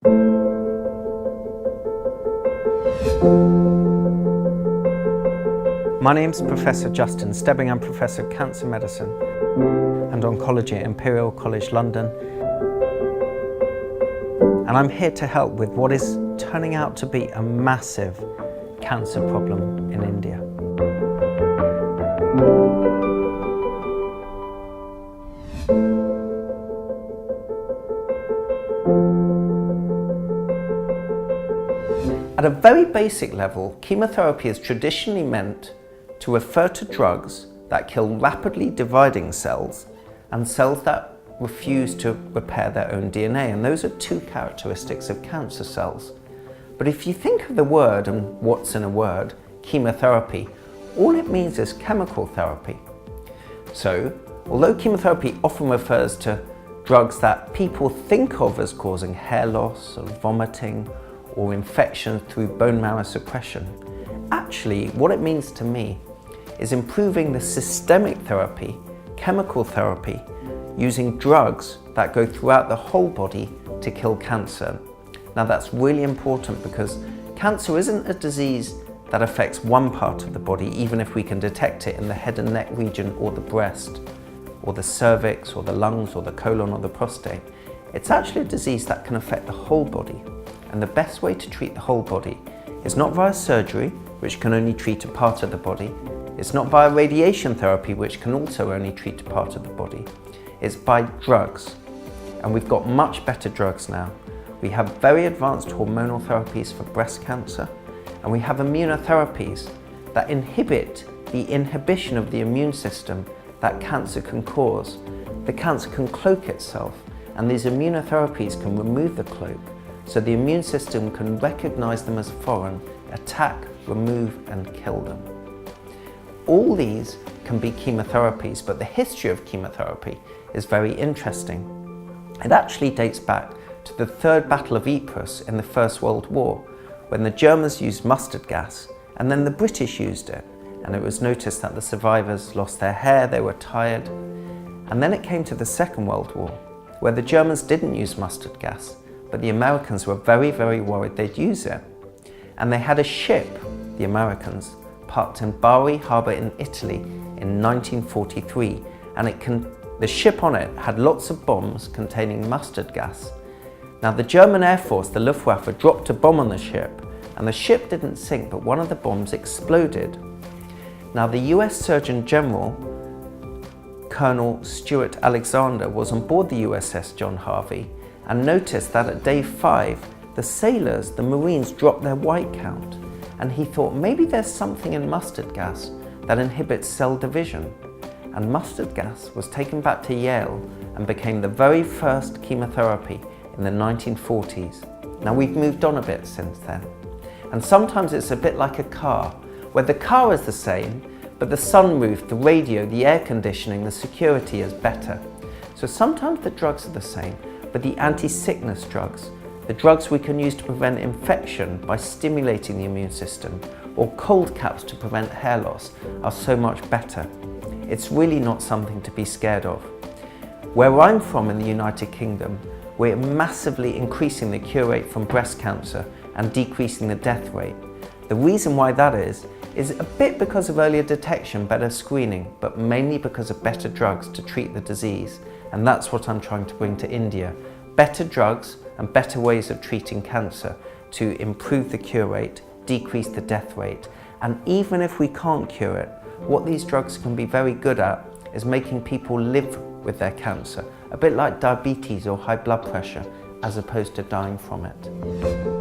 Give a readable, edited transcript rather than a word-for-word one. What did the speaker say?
My name's Professor Justin Stebbing. I'm Professor of Cancer Medicine and Oncology at Imperial College London. And I'm here to help with what is turning out to be a massive cancer problem in India. At a very basic level, chemotherapy is traditionally meant to refer to drugs that kill rapidly dividing cells and cells that refuse to repair their own DNA, and those are two characteristics of cancer cells. But if you think of the word and what's in a word, chemotherapy, all it means is chemical therapy. So, although chemotherapy often refers to drugs that people think of as causing hair loss or vomiting or infection through bone marrow suppression, actually what it means to me is improving the systemic therapy, chemical therapy, using drugs that go throughout the whole body to kill cancer. Now that's really important because cancer isn't a disease that affects one part of the body, even if we can detect it in the head and neck region or the breast or the cervix or the lungs or the colon or the prostate. It's actually a disease that can affect the whole body. And the best way to treat the whole body is not via surgery, which can only treat a part of the body. It's not via radiation therapy, which can also only treat a part of the body. It's by drugs. And we've got much better drugs now. We have very advanced hormonal therapies for breast cancer, and we have immunotherapies that inhibit the inhibition of the immune system that cancer can cause. The cancer can cloak itself, and these immunotherapies can remove the cloak, so the immune system can recognize them as foreign, attack, remove, and kill them. All these can be chemotherapies, but the history of chemotherapy is very interesting. It actually dates back to the Third Battle of Ypres in the First World War, when the Germans used mustard gas, and then the British used it. And it was noticed that the survivors lost their hair, they were tired. And then it came to the Second World War, where the Germans didn't use mustard gas, but the Americans were very, very worried they'd use it. And they had a ship, the Americans, parked in Bari Harbour in Italy in 1943, and the ship on it had lots of bombs containing mustard gas. Now the German Air Force, the Luftwaffe, dropped a bomb on the ship, and the ship didn't sink, but one of the bombs exploded. Now the US Surgeon General, Colonel Stuart Alexander, was on board the USS John Harvey and noticed that at day 5, the sailors, the Marines, dropped their white count, and he thought maybe there's something in mustard gas that inhibits cell division. And mustard gas was taken back to Yale and became the very first chemotherapy in the 1940s. Now we've moved on a bit since then. And sometimes it's a bit like a car, where the car is the same, but the sunroof, the radio, the air conditioning, the security is better. So sometimes the drugs are the same, but the anti-sickness drugs, the drugs we can use to prevent infection by stimulating the immune system, or cold caps to prevent hair loss, are so much better. It's really not something to be scared of. Where I'm from in the United Kingdom, we're massively increasing the cure rate from breast cancer and decreasing the death rate. The reason why that is a bit because of earlier detection, better screening, but mainly because of better drugs to treat the disease. And that's what I'm trying to bring to India. Better drugs and better ways of treating cancer to improve the cure rate, decrease the death rate. And even if we can't cure it, what these drugs can be very good at is making people live with their cancer, a bit like diabetes or high blood pressure, as opposed to dying from it.